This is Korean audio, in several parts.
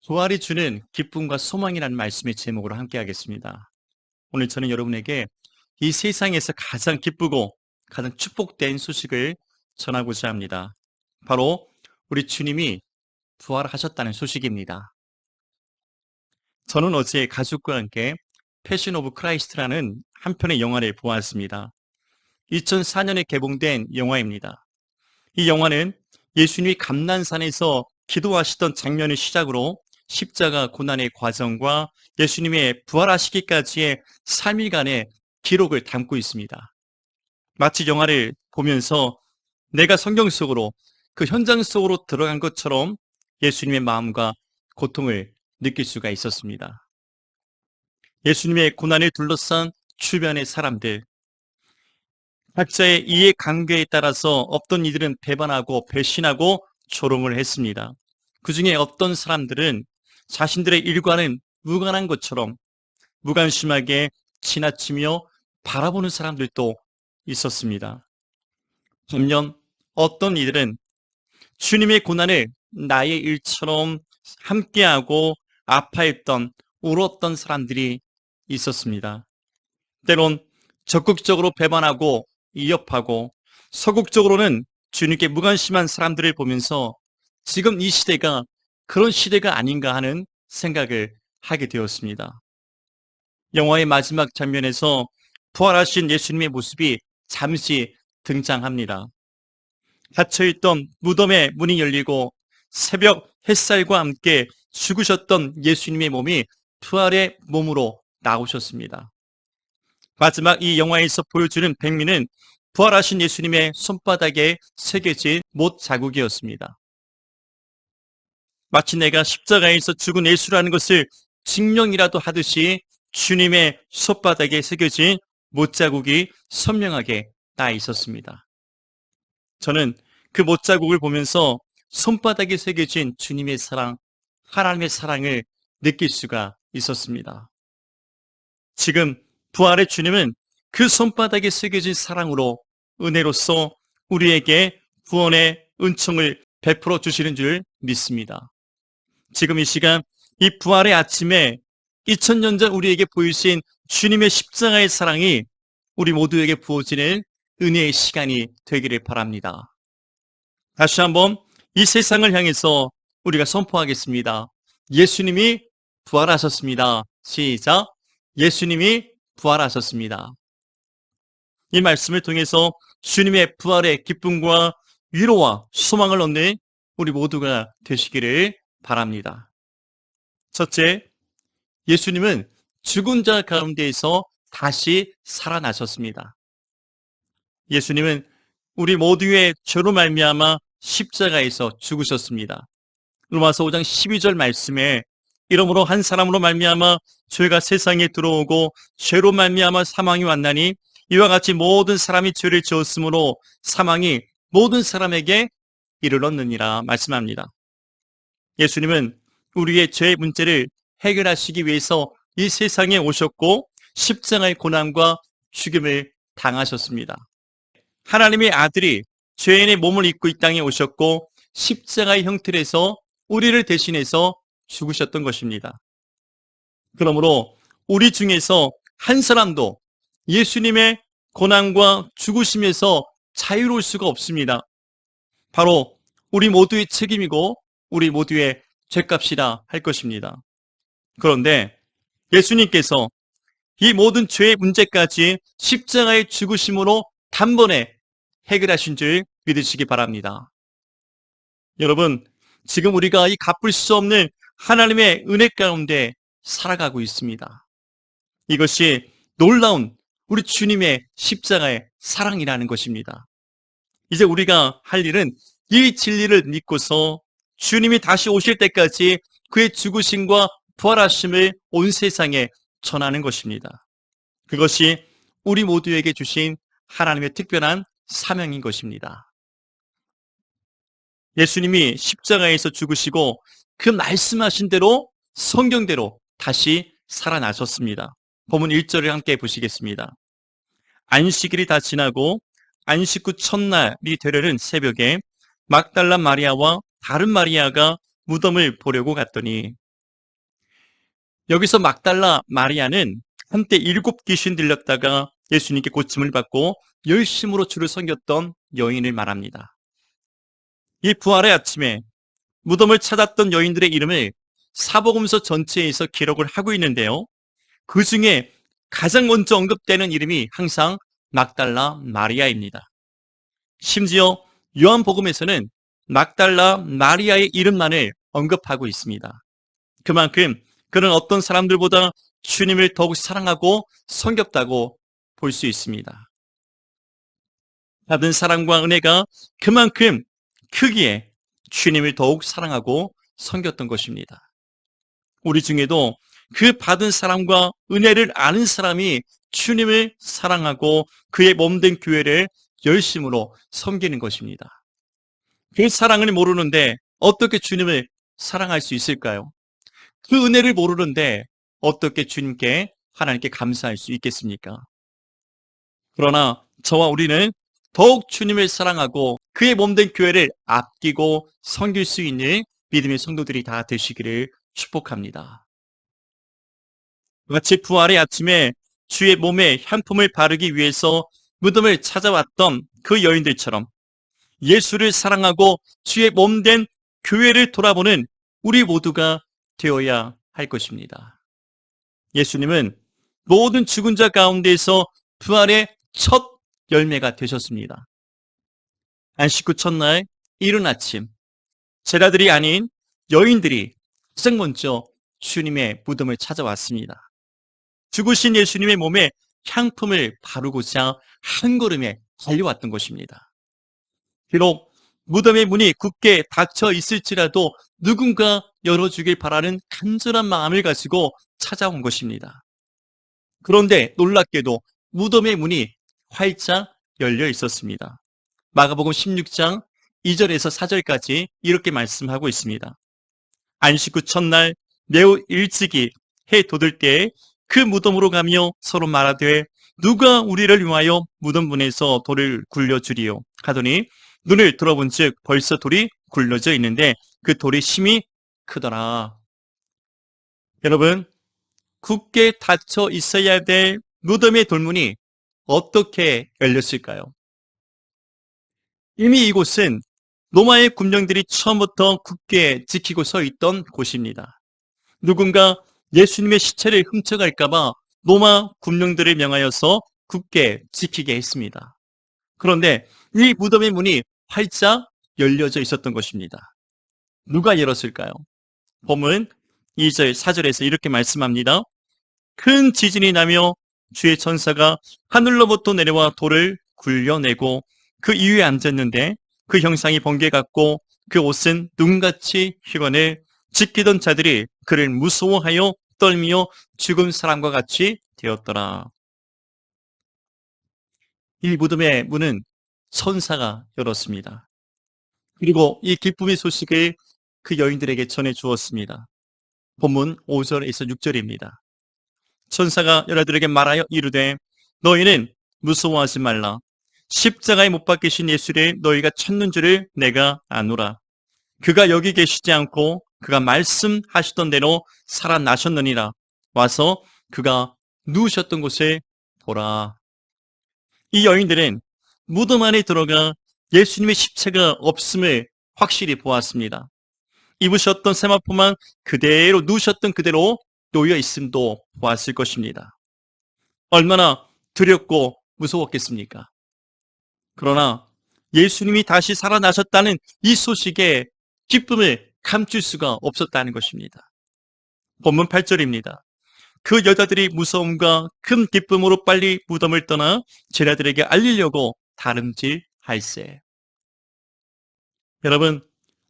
부활이 주는 기쁨과 소망이라는 말씀의 제목으로 함께 하겠습니다. 오늘 저는 여러분에게 이 세상에서 가장 기쁘고 가장 축복된 소식을 전하고자 합니다. 바로 우리 주님이 부활하셨다는 소식입니다. 저는 어제 가족과 함께 패션 오브 크라이스트라는 한 편의 영화를 보았습니다. 2004년에 개봉된 영화입니다. 이 영화는 예수님이 감난산에서 기도하시던 장면을 시작으로 십자가 고난의 과정과 예수님의 부활하시기까지의 3일간의 기록을 담고 있습니다. 마치 영화를 보면서 내가 성경 속으로 그 현장 속으로 들어간 것처럼 예수님의 마음과 고통을 느낄 수가 있었습니다. 예수님의 고난을 둘러싼 주변의 사람들, 각자의 이해관계에 따라서 어떤 이들은 배반하고 배신하고 조롱을 했습니다. 그 중에 어떤 사람들은 자신들의 일과는 무관한 것처럼 무관심하게 지나치며 바라보는 사람들도 있었습니다. 반면 어떤 이들은 주님의 고난을 나의 일처럼 함께하고 아파했던, 울었던 사람들이 있었습니다. 때론 적극적으로 배반하고 위협하고 소극적으로는 주님께 무관심한 사람들을 보면서 지금 이 시대가 그런 시대가 아닌가 하는 생각을 하게 되었습니다. 영화의 마지막 장면에서 부활하신 예수님의 모습이 잠시 등장합니다. 닫혀있던 무덤의 문이 열리고 새벽 햇살과 함께 죽으셨던 예수님의 몸이 부활의 몸으로 나오셨습니다. 마지막 이 영화에서 보여주는 백미는 부활하신 예수님의 손바닥에 새겨진 못 자국이었습니다. 마치 내가 십자가에서 죽은 예수라는 것을 증명이라도 하듯이 주님의 손바닥에 새겨진 못자국이 선명하게 나 있었습니다. 저는 그 못자국을 보면서 손바닥에 새겨진 주님의 사랑, 하나님의 사랑을 느낄 수가 있었습니다. 지금 부활의 주님은 그 손바닥에 새겨진 사랑으로 은혜로서 우리에게 구원의 은총을 베풀어 주시는 줄 믿습니다. 지금 이 시간 이 부활의 아침에 2000년 전 우리에게 보이신 주님의 십자가의 사랑이 우리 모두에게 부어지는 은혜의 시간이 되기를 바랍니다. 다시 한번 이 세상을 향해서 우리가 선포하겠습니다. 예수님이 부활하셨습니다. 시작. 예수님이 부활하셨습니다. 이 말씀을 통해서 주님의 부활의 기쁨과 위로와 소망을 얻는 우리 모두가 되시기를 바랍니다. 첫째, 예수님은 죽은 자 가운데에서 다시 살아나셨습니다. 예수님은 우리 모두의 죄로 말미암아 십자가에서 죽으셨습니다. 로마서 5장 12절 말씀에 이러므로 한 사람으로 말미암아 죄가 세상에 들어오고 죄로 말미암아 사망이 왔나니 이와 같이 모든 사람이 죄를 지었으므로 사망이 모든 사람에게 이르렀느니라 말씀합니다. 예수님은 우리의 죄의 문제를 해결하시기 위해서 이 세상에 오셨고 십자가의 고난과 죽임을 당하셨습니다. 하나님의 아들이 죄인의 몸을 입고 이 땅에 오셨고 십자가의 형틀에서 우리를 대신해서 죽으셨던 것입니다. 그러므로 우리 중에서 한 사람도 예수님의 고난과 죽으심에서 자유로울 수가 없습니다. 바로 우리 모두의 책임이고 우리 모두의 죄값이라 할 것입니다. 그런데 예수님께서 이 모든 죄의 문제까지 십자가의 죽으심으로 단번에 해결하신 줄 믿으시기 바랍니다. 여러분, 지금 우리가 이 갚을 수 없는 하나님의 은혜 가운데 살아가고 있습니다. 이것이 놀라운 우리 주님의 십자가의 사랑이라는 것입니다. 이제 우리가 할 일은 이 진리를 믿고서 주님이 다시 오실 때까지 그의 죽으심과 부활하심을 온 세상에 전하는 것입니다. 그것이 우리 모두에게 주신 하나님의 특별한 사명인 것입니다. 예수님이 십자가에서 죽으시고 그 말씀하신 대로 성경대로 다시 살아나셨습니다. 본문 1절을 함께 보시겠습니다. 안식일이 다 지나고 안식 후 첫날이 되려는 새벽에 막달라 마리아와 다른 마리아가 무덤을 보려고 갔더니 여기서 막달라 마리아는 한때 7 귀신 들렸다가 예수님께 고침을 받고 열심으로 주를 섬겼던 여인을 말합니다. 이 부활의 아침에 무덤을 찾았던 여인들의 이름을 사복음서 전체에서 기록을 하고 있는데요. 그 중에 가장 먼저 언급되는 이름이 항상 막달라 마리아입니다. 심지어 요한복음에서는 막달라 마리아의 이름만을 언급하고 있습니다. 그만큼 그는 어떤 사람들보다 주님을 더욱 사랑하고 섬겼다고 볼 수 있습니다. 받은 사랑과 은혜가 그만큼 크기에 주님을 더욱 사랑하고 섬겼던 것입니다. 우리 중에도 그 받은 사랑과 은혜를 아는 사람이 주님을 사랑하고 그의 몸된 교회를 열심으로 섬기는 것입니다. 그 사랑을 모르는데 어떻게 주님을 사랑할 수 있을까요? 그 은혜를 모르는데 어떻게 주님께 하나님께 감사할 수 있겠습니까? 그러나 저와 우리는 더욱 주님을 사랑하고 그의 몸된 교회를 아끼고 섬길 수 있는 믿음의 성도들이 다 되시기를 축복합니다. 마치 부활의 아침에 주의 몸에 향품을 바르기 위해서 무덤을 찾아왔던 그 여인들처럼 예수를 사랑하고 주의 몸된 교회를 돌아보는 우리 모두가 되어야 할 것입니다. 예수님은 모든 죽은 자 가운데에서 부활의 첫 열매가 되셨습니다. 안식 후 첫날 이른 아침, 제자들이 아닌 여인들이 가장 먼저 주님의 무덤을 찾아왔습니다. 죽으신 예수님의 몸에 향품을 바르고자 한 걸음에 달려왔던 것입니다. 비록 무덤의 문이 굳게 닫혀 있을지라도 누군가 열어주길 바라는 간절한 마음을 가지고 찾아온 것입니다. 그런데 놀랍게도 무덤의 문이 활짝 열려 있었습니다. 마가복음 16장 2절에서 4절까지 이렇게 말씀하고 있습니다. 안식 후 첫날 매우 일찍이 해 돋을 때에 그 무덤으로 가며 서로 말하되 누가 우리를 위하여 무덤 문에서 돌을 굴려주리요 하더니 눈을 들어본즉 벌써 돌이 굴려져 있는데 그 돌이 심히 크더라. 여러분, 굳게 닫혀 있어야 될 무덤의 돌문이 어떻게 열렸을까요? 이미 이곳은 로마의 군병들이 처음부터 굳게 지키고 서 있던 곳입니다. 누군가 예수님의 시체를 훔쳐갈까봐 로마 군병들을 명하여서 굳게 지키게 했습니다. 그런데 이 무덤의 문이 활짝 열려져 있었던 것입니다. 누가 열었을까요? 본문 2절, 4절에서 이렇게 말씀합니다. 큰 지진이 나며 주의 천사가 하늘로부터 내려와 돌을 굴려내고 그 이유에 앉았는데 그 형상이 번개 같고 그 옷은 눈같이 희건해 지키던 자들이 그를 무서워하여 떨며 죽은 사람과 같이 되었더라. 이 무덤의 문은 천사가 열었습니다. 그리고 이 기쁨의 소식을 그 여인들에게 전해 주었습니다. 본문 5절에서 6절입니다. 천사가 여자들에게 말하여 이르되 너희는 무서워하지 말라. 십자가에 못 박히신 예수를 너희가 찾는 줄을 내가 아노라. 그가 여기 계시지 않고 그가 말씀하시던 대로 살아나셨느니라. 와서 그가 누우셨던 곳을 보라. 이 여인들은 무덤 안에 들어가 예수님의 십체가 없음을 확실히 보았습니다. 입으셨던 세마포만 그대로 누우셨던 그대로 놓여 있음도 보았을 것입니다. 얼마나 두렵고 무서웠겠습니까? 그러나 예수님이 다시 살아나셨다는 이 소식에 기쁨을 감출 수가 없었다는 것입니다. 본문 8절입니다. 그 여자들이 무서움과 큰 기쁨으로 빨리 무덤을 떠나 제자들에게 알리려고 다름질할세. 여러분,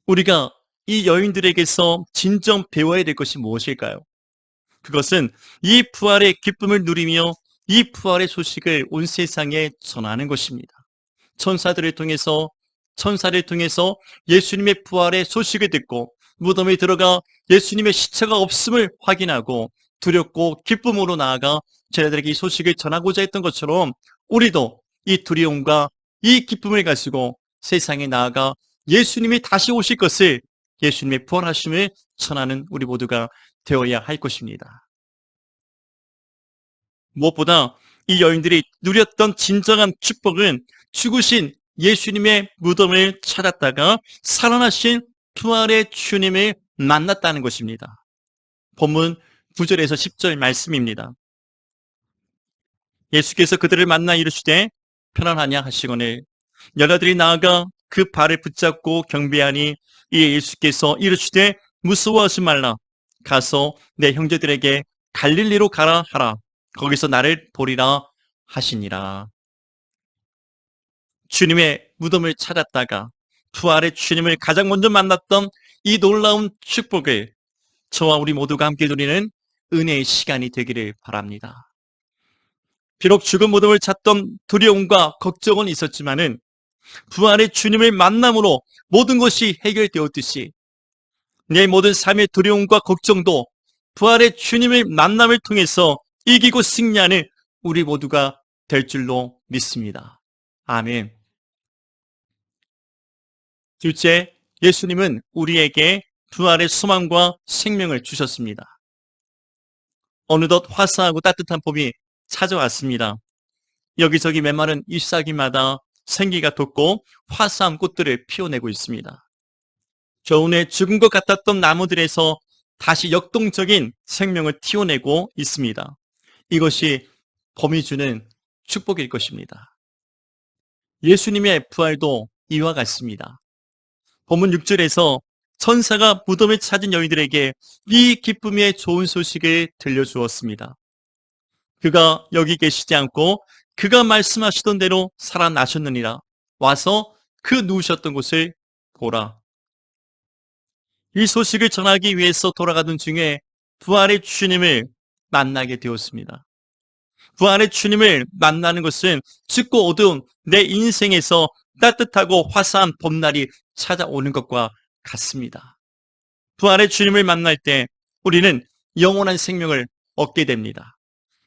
우리가 이 여인들에게서 진정 배워야 될 것이 무엇일까요? 그것은 이 부활의 기쁨을 누리며 이 부활의 소식을 온 세상에 전하는 것입니다. 천사를 통해서 예수님의 부활의 소식을 듣고 무덤에 들어가 예수님의 시체가 없음을 확인하고 두렵고 기쁨으로 나아가 제자들에게 이 소식을 전하고자 했던 것처럼 우리도 이 두려움과 이 기쁨을 가지고 세상에 나아가 예수님이 다시 오실 것을, 예수님의 부활하심을 전하는 우리 모두가 되어야 할 것입니다. 무엇보다 이 여인들이 누렸던 진정한 축복은 죽으신 예수님의 무덤을 찾았다가 살아나신 부활의 주님을 만났다는 것입니다. 본문 9절에서 10절 말씀입니다. 예수께서 그들을 만나 이르시되 편안하냐 하시거늘 여자들이 나아가 그 발을 붙잡고 경배하니 이에 예수께서 이르시되 무서워하지 말라. 가서 내 형제들에게 갈릴리로 가라 하라. 거기서 나를 보리라 하시니라. 주님의 무덤을 찾았다가 부활의 주님을 가장 먼저 만났던 이 놀라운 축복을 저와 우리 모두가 함께 누리는 은혜의 시간이 되기를 바랍니다. 비록 죽은 무덤을 찾던 두려움과 걱정은 있었지만은 부활의 주님을 만남으로 모든 것이 해결되었듯이 내 모든 삶의 두려움과 걱정도 부활의 주님을 만남을 통해서 이기고 승리하는 우리 모두가 될 줄로 믿습니다. 아멘. 둘째, 예수님은 우리에게 부활의 소망과 생명을 주셨습니다. 어느덧 화사하고 따뜻한 봄이 찾아왔습니다. 여기저기 메마른 잎사귀마다 생기가 돋고 화사한 꽃들을 피워내고 있습니다. 겨우내 죽은 것 같았던 나무들에서 다시 역동적인 생명을 틔워내고 있습니다. 이것이 봄이 주는 축복일 것입니다. 예수님의 부활도 이와 같습니다. 본문 6절에서 천사가 무덤을 찾은 여인들에게 이 기쁨의 좋은 소식을 들려주었습니다. 그가 여기 계시지 않고 그가 말씀하시던 대로 살아나셨느니라. 와서 그 누우셨던 곳을 보라. 이 소식을 전하기 위해서 돌아가던 중에 부활의 주님을 만나게 되었습니다. 부활의 주님을 만나는 것은 춥고 어두운 내 인생에서 따뜻하고 화사한 봄날이 찾아오는 것과 같습니다. 부활의 주님을 만날 때 우리는 영원한 생명을 얻게 됩니다.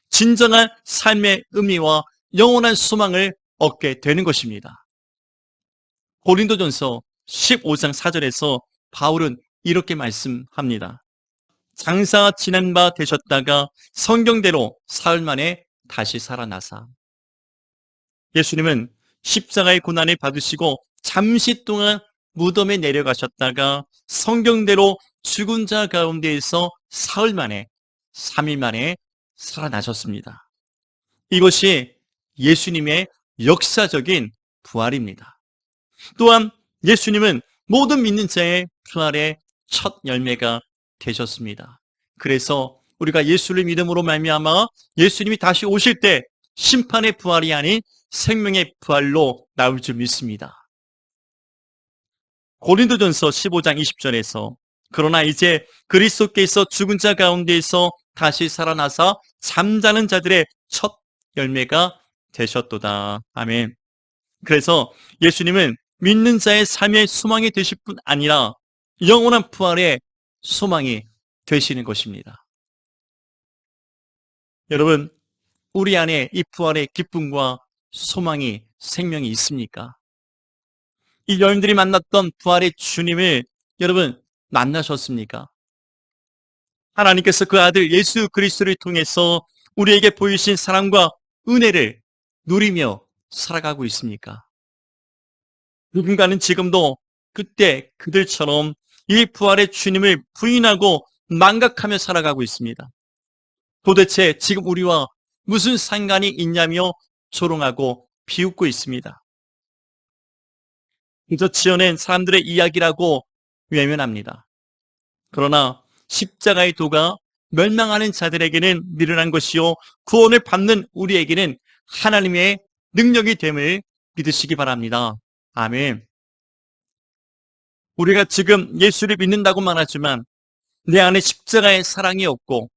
진정한 삶의 의미와 영원한 소망을 얻게 되는 것입니다. 고린도전서 15장 4절에서 바울은 이렇게 말씀합니다. 장사 지난 바 되셨다가 성경대로 사흘 만에 다시 살아나사. 예수님은 십자가의 고난을 받으시고 잠시 동안 무덤에 내려가셨다가 성경대로 죽은 자 가운데에서 사흘 만에 3일 만에 살아나셨습니다. 이것이 예수님의 역사적인 부활입니다. 또한 예수님은 모든 믿는 자의 부활의 첫 열매가 되셨습니다. 그래서 우리가 예수를 믿음으로 말미암아 예수님이 다시 오실 때 심판의 부활이 아닌 생명의 부활로 나올 줄 믿습니다. 고린도전서 15장 20절에서 그러나 이제 그리스도께서 죽은 자 가운데에서 다시 살아나사 잠자는 자들의 첫 열매가 되셨도다. 아멘. 그래서 예수님은 믿는 자의 삶의 소망이 되실 뿐 아니라 영원한 부활의 소망이 되시는 것입니다. 여러분, 우리 안에 이 부활의 기쁨과 소망이 생명이 있습니까? 이 여인들이 만났던 부활의 주님을 여러분 만나셨습니까? 하나님께서 그 아들 예수 그리스도를 통해서 우리에게 보이신 사랑과 은혜를 누리며 살아가고 있습니까? 누군가는 지금도 그때 그들처럼 이 부활의 주님을 부인하고 망각하며 살아가고 있습니다. 도대체 지금 우리와 무슨 상관이 있냐며 조롱하고 비웃고 있습니다. 그저 지어낸 사람들의 이야기라고 외면합니다. 그러나 십자가의 도가 멸망하는 자들에게는 미련한 것이요 구원을 받는 우리에게는 하나님의 능력이 됨을 믿으시기 바랍니다. 아멘. 우리가 지금 예수를 믿는다고만 하지만 내 안에 십자가의 사랑이 없고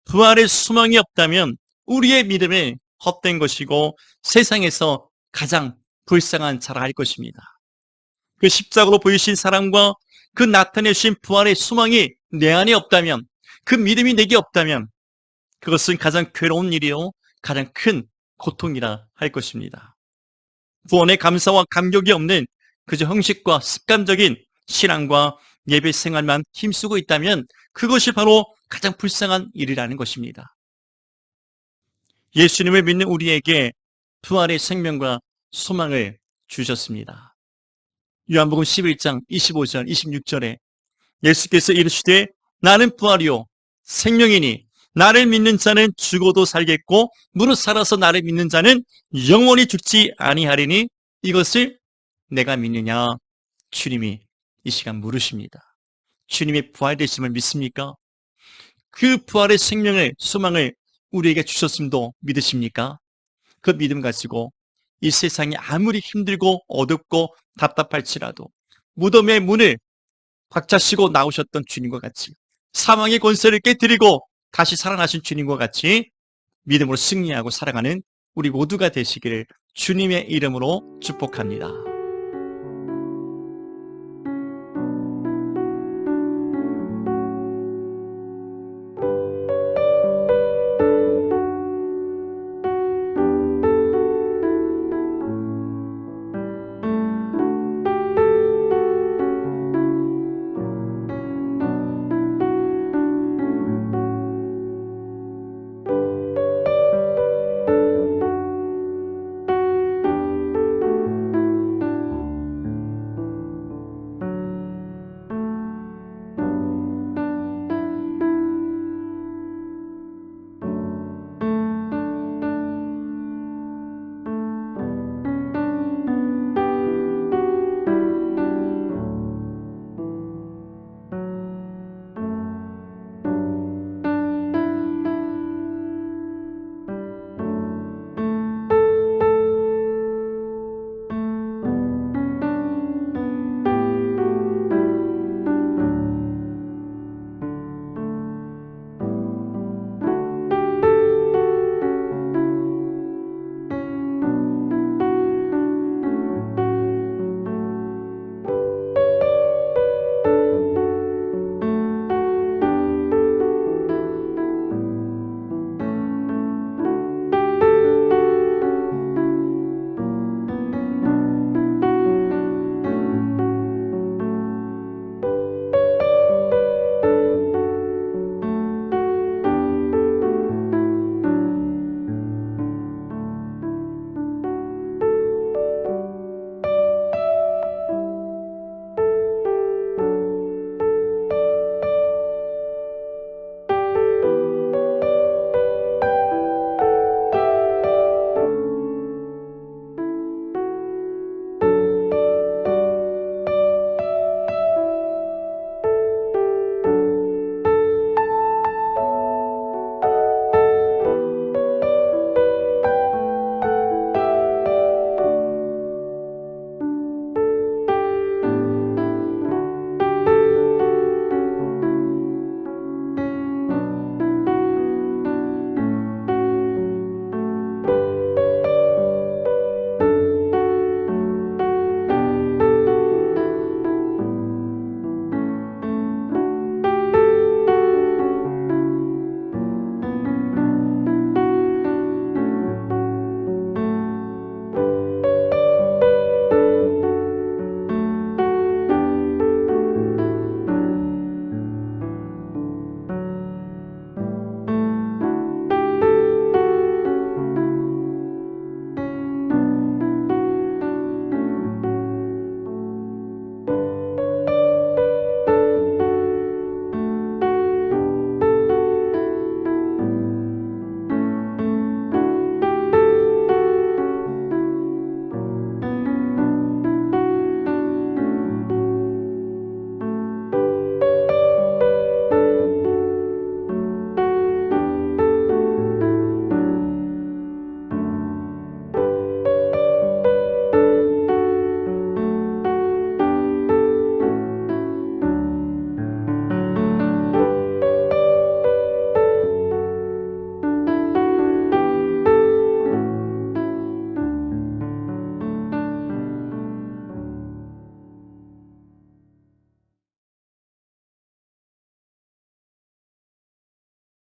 부활의 소망이 없다면 우리의 믿음이 헛된 것이고 세상에서 가장 불쌍한 자라 할 것입니다. 그 십자가로 보이신 사랑과 그 나타내신 부활의 소망이 내 안에 없다면, 그 믿음이 내게 없다면 그것은 가장 괴로운 일이요 가장 큰 고통이라 할 것입니다. 구원의 감사와 감격이 없는 그저 형식과 습관적인 신앙과 예배 생활만 힘쓰고 있다면 그것이 바로 가장 불쌍한 일이라는 것입니다. 예수님을 믿는 우리에게 부활의 생명과 소망을 주셨습니다. 요한복음 11장 25절 26절에 예수께서 이르시되 나는 부활이요 생명이니 나를 믿는 자는 죽어도 살겠고 무릇 살아서 나를 믿는 자는 영원히 죽지 아니하리니 이것을 내가 믿느냐? 주님이 이 시간 물으십니다. 주님의 부활되심을 믿습니까? 그 부활의 생명을, 소망을 우리에게 주셨음도 믿으십니까? 그 믿음 가지고 이 세상이 아무리 힘들고 어둡고 답답할지라도 무덤의 문을 박차시고 나오셨던 주님과 같이 사망의 권세를 깨뜨리고 다시 살아나신 주님과 같이 믿음으로 승리하고 살아가는 우리 모두가 되시기를 주님의 이름으로 축복합니다.